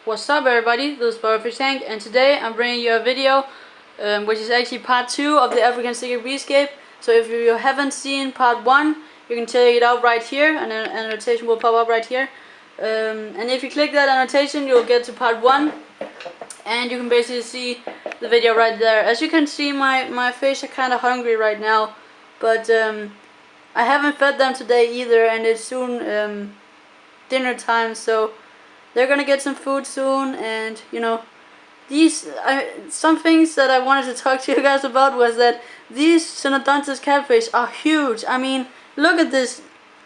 What's up everybody, this is Boywithafishtank, and today I'm bringing you a video which is actually part 2 of the African Cichlid Rescape. So if you haven't seen part 1, you can check it out right here, and an annotation will pop up right here. And if you click that annotation, you'll get to part 1, and you can basically see the video right there. As you can see, my fish are kind of hungry right now, but I haven't fed them today either, and it's soon dinner time, so they're gonna get some food soon. And you know, some things that I wanted to talk to you guys about was that these Synodontis catfish are huge. I mean, look at this,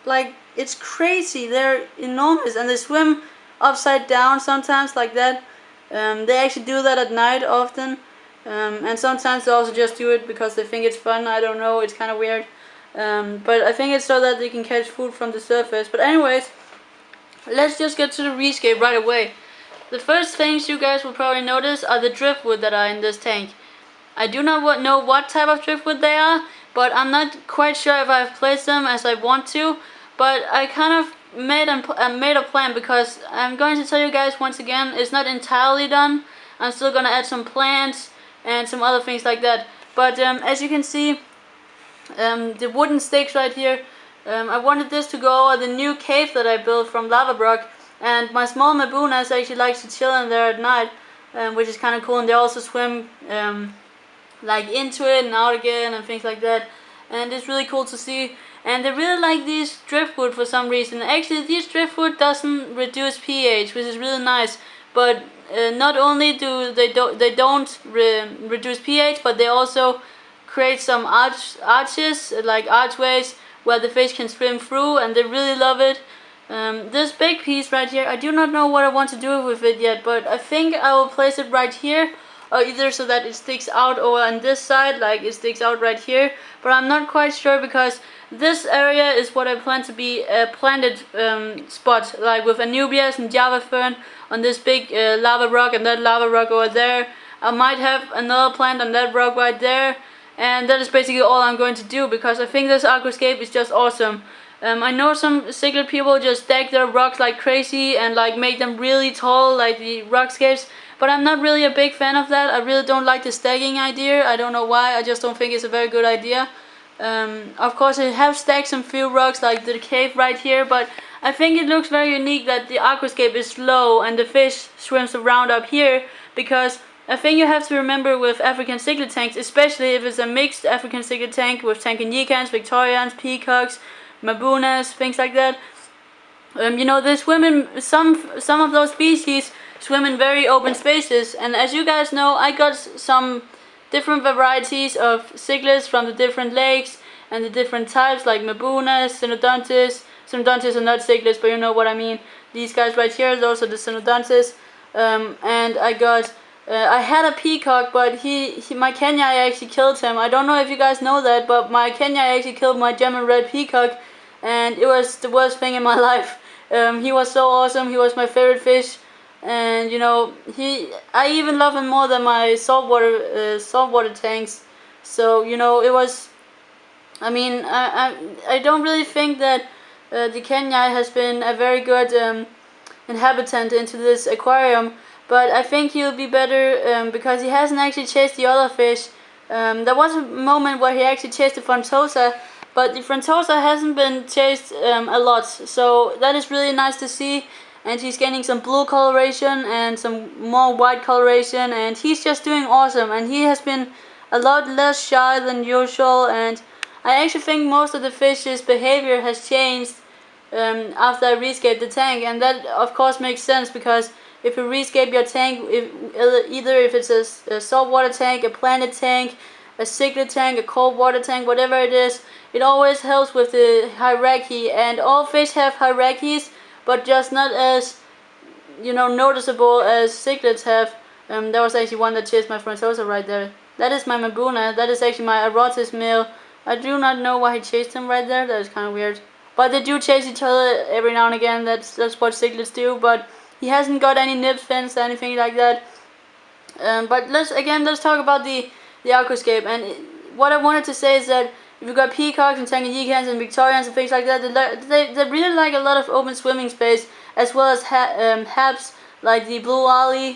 like, it's crazy. They're enormous, and they swim upside down sometimes like that. They actually do that at night often, and sometimes they also just do it because they think it's fun. I don't know, it's kind of weird, but I think it's so that they can catch food from the surface. But anyways, let's just get to the rescape right away. The first things you guys will probably notice are the driftwood that are in this tank. I do not know what type of driftwood they are, but I'm not quite sure if I've placed them as I want to. But I kind of made a plan, because I'm going to tell you guys once again, it's not entirely done. I'm still gonna add some plants and some other things like that. But as you can see, the wooden stakes right here, I wanted this to go over the new cave that I built from lava rock, and my small Mabunas actually likes to chill in there at night, which is kind of cool. And they also swim like into it and out again and things like that, and it's really cool to see. And they really like these driftwood for some reason. Actually, this driftwood doesn't reduce pH, which is really nice. But not only do they don't reduce pH, but they also create some arches, like archways, where the fish can swim through, and they really love it. This big piece right here, I do not know what I want to do with it yet, but I think I will place it right here, or either so that it sticks out over on this side, like it sticks out right here. But I'm not quite sure, because this area is what I plan to be a planted spot, like with anubias and java fern on this big lava rock, and that lava rock over there. I might have another plant on that rock right there. And that is basically all I'm going to do, because I think this aquascape is just awesome. I know some cichlid people just stack their rocks like crazy and like make them really tall, like the rockscapes, but I'm not really a big fan of that. I really don't like the stacking idea. I don't know why, I just don't think it's a very good idea. Of course, I have stacked some few rocks like the cave right here, but I think it looks very unique that the aquascape is low and the fish swims around up here, because I think you have to remember with African cichlid tanks, especially if it's a mixed African cichlid tank with Tanganyikans, Victorians, peacocks, Mabunas, things like that. You know, they swim in some of those species swim in very open spaces, and as you guys know, I got some different varieties of cichlids from the different lakes and the different types, like Mabunas, Synodontis. Synodontis are not cichlids, but you know what I mean. These guys right here, those are the Synodontis. And I had a peacock, but my Kenya actually killed him. I don't know if you guys know that, but my Kenya actually killed my German red peacock, and it was the worst thing in my life. He was so awesome. He was my favorite fish, and you know, I even love him more than my saltwater tanks. So you know, it was. I mean, I don't really think that the Kenya has been a very good inhabitant into this aquarium. But I think he'll be better because he hasn't actually chased the other fish. There was a moment where he actually chased the Frontosa, but the Frontosa hasn't been chased a lot. So that is really nice to see. And he's getting some blue coloration and some more white coloration, and he's just doing awesome. And he has been a lot less shy than usual. And I actually think most of the fish's behavior has changed after I rescaped the tank. And that of course makes sense, because if you rescape your tank, either if it's a saltwater tank, a planted tank, a cichlid tank, a cold water tank, whatever it is, it always helps with the hierarchy. And all fish have hierarchies, but just not as, you know, noticeable as cichlids have. There was actually one that chased my Frontosa right there. That is my Mabuna. That is actually my Arotis male. I do not know why he chased him right there. That is kind of weird. But they do chase each other every now and again. That's what cichlids do. But he hasn't got any nib fins or anything like that. But let's talk about the aquascape. And what I wanted to say is that if you've got peacocks and Tanganyikans and Victorians and things like that, they really like a lot of open swimming space, as well as haps like the blue ollie,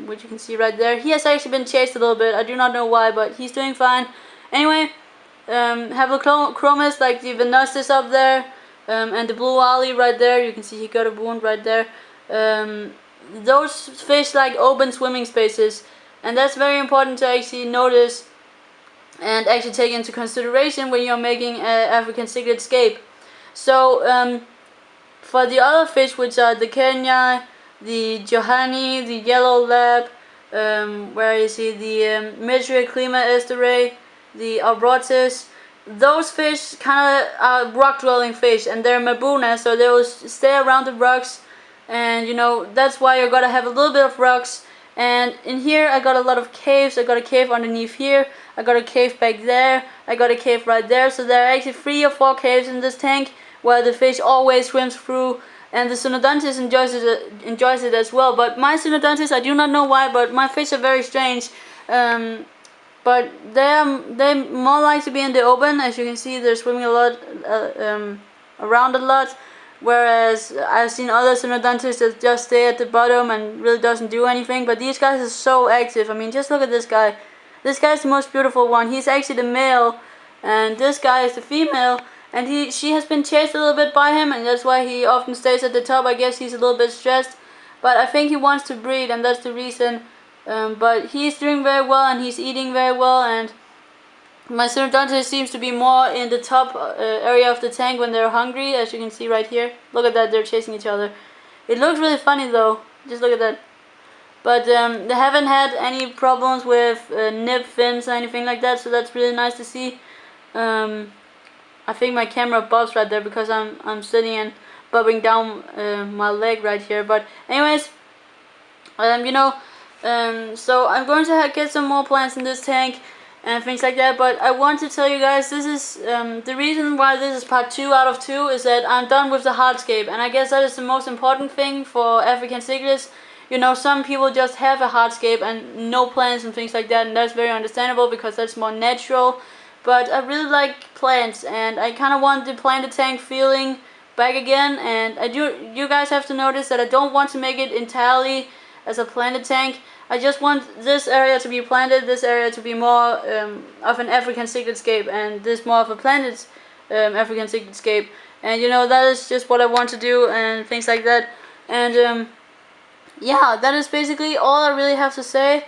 which you can see right there. He has actually been chased a little bit. I do not know why, but he's doing fine. Anyway, Haplochromis, like the Venostis up there, and the blue ollie right there. You can see he got a wound right there. Those fish like open swimming spaces, and that's very important to actually notice and actually take into consideration when you're making an African Cichlid Rescape. So for the other fish, which are the Kenya, the Johanni, the yellow lab, where you see the Mitria Klima Estuary, the Albrotis, those fish kind of are rock dwelling fish, and they're Mabuna, so they will stay around the rocks, and you know that's why you're gonna have a little bit of rocks. And in here I got a lot of caves. I got a cave underneath here, I got a cave back there, I got a cave right there, so there are actually 3 or 4 caves in this tank where the fish always swims through, and the Synodontis enjoys it as well. But my Synodontis, I do not know why, but my fish are very strange. But they more like to be in the open. As you can see, they're swimming a lot, around a lot. Whereas I've seen other Synodontis that just stay at the bottom and really doesn't do anything. But these guys are so active. I mean, just look at this guy. This guy is the most beautiful one. He's actually the male, and this guy is the female. And she has been chased a little bit by him, and that's why he often stays at the top. I guess he's a little bit stressed, but I think he wants to breed, and that's the reason. But he's doing very well, and he's eating very well, and my Synodontis seems to be more in the top area of the tank when they're hungry, as you can see right here. Look at that, they're chasing each other. It looks really funny though, just look at that. But they haven't had any problems with nib fins or anything like that, so that's really nice to see. I think my camera bobs right there because I'm sitting and bobbing down my leg right here. But anyways, so I'm going to get some more plants in this tank and things like that. But I want to tell you guys, this is the reason why this is part 2 out of 2 is that I'm done with the hardscape, and I guess that is the most important thing for African cichlids. You know, some people just have a hardscape and no plants and things like that, and that's very understandable because that's more natural. But I really like plants, and I kind of want the planted tank feeling back again. And you guys have to notice that I don't want to make it entirely as a planted tank. I just want this area to be planted, this area to be more of an African Cichlid Rescape, and this more of a planted African Cichlid Rescape. And you know, that is just what I want to do and things like that. And yeah, that is basically all I really have to say,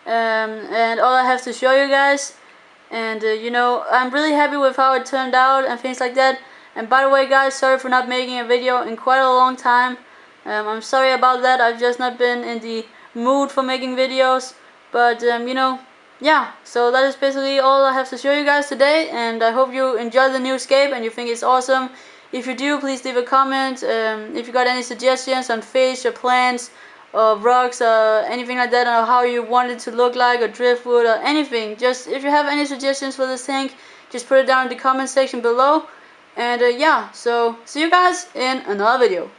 and all I have to show you guys. And you know, I'm really happy with how it turned out and things like that. And by the way guys, sorry for not making a video in quite a long time. I'm sorry about that. I've just not been in the mood for making videos. But you know, yeah, so that is basically all I have to show you guys today, and I hope you enjoy the new escape and you think it's awesome. If you do, please leave a comment. If you got any suggestions on fish or plants or rocks or anything like that, or how you want it to look like, or driftwood or anything, just if you have any suggestions for this tank, just put it down in the comment section below. And yeah, so see you guys in another video.